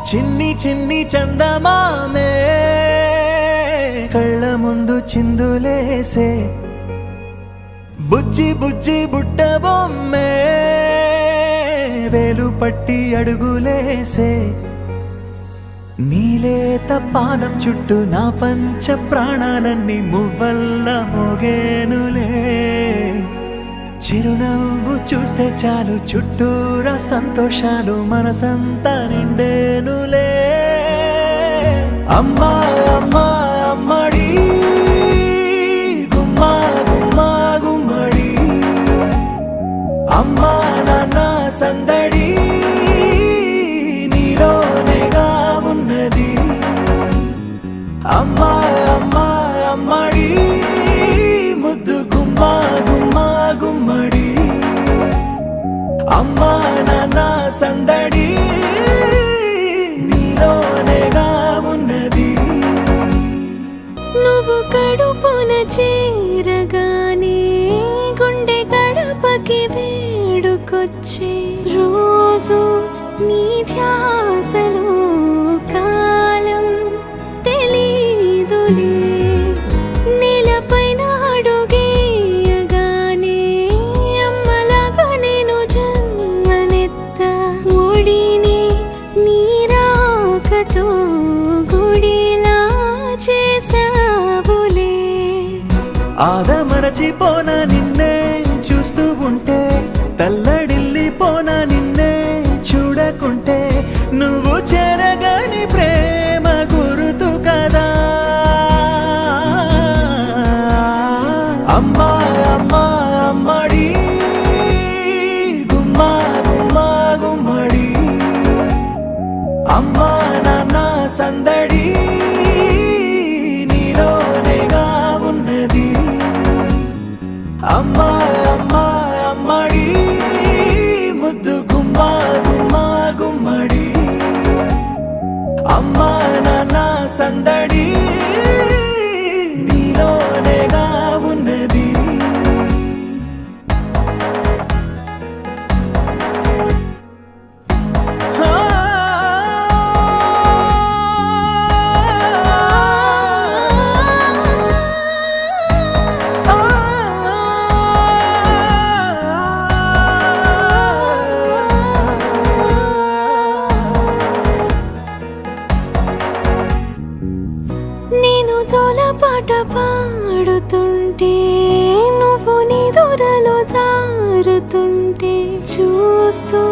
చిన్ని చిన్ని చందమామే కళ్ళ ముందు చిందులేసే బుజ్జి బుజ్జి బుట్ట బొమ్మే వేలు పట్టి అడుగులేసే నీలేత పానం చుట్టూ నా పంచ ప్రాణాలన్నీ మువ్వల్ల మోగేనులే చిరునవ్వు చూస్తే చాలు చుట్టూరా సంతోషాలు మనసంతా నిండేనులే అమ్మా అమ్మా అమ్మడి గుమ్మా గుమ్మా గుమ్మడి అమ్మా నాన్న సందడి నీలోనేగా ఉన్నది అమ్మా అమ్మా అమ్మడి ముద్దు గుమ్మా గుమ్మా గుమ్మడి అమ్మా నాన్న సందడి నీలోనేగా ఉన్నది నువ్వు కడుపున చేరగానే గుండె గడపకి వేడుకొచ్చే రోజు నీ ధ్యాసలో కాలం తెలీదులే నేలపైన అడుగేయగానే అమ్మలాగా నేను జన్మనెత్త ఒడిని నీ రాకతో గుడిలా చేసావులే ఆదమరచిపోనా నిన్నే చూస్తూ ఉంటే తల్లడిల్లిపోనా నిన్నే చూడకుంటే నువ్వు చెరగని ప్రేమ గురుతు కదా అమ్మా అమ్మా అమ్మడి గుమ్మా గుమ్మా గుమ్మడి అమ్మా నాన్న సందడి నీలోనేగా ఉన్నది అమ్మా అమ్మా అమ్మడి ముద్దు గుమ్మా గుమ్మా గుమ్మడి అమ్మా నాన్న సందడి నీలోనేగా ఉన్నది నేను జోలపాట పాడుతుంటే నువ్వు నీ దూరలో జారుతుంటే చూస్తూ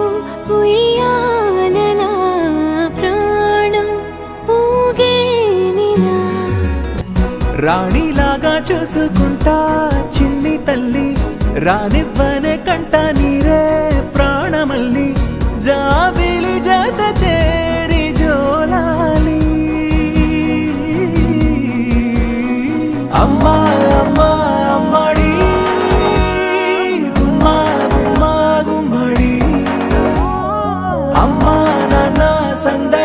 ఉయ్యాలలా ప్రాణం ఊగేనిలా రాణిలాగా చూసుకుంటా చిన్ని తల్లి రానివ్వనే కంట నీరే ప్రాణమల్లి జాబిలి జత చేరి జోలాలి అమ్మా అమ్మా అమ్మడి గుమ్మా గుమ్మా గుమ్మడి అమ్మా నాన్న సందడి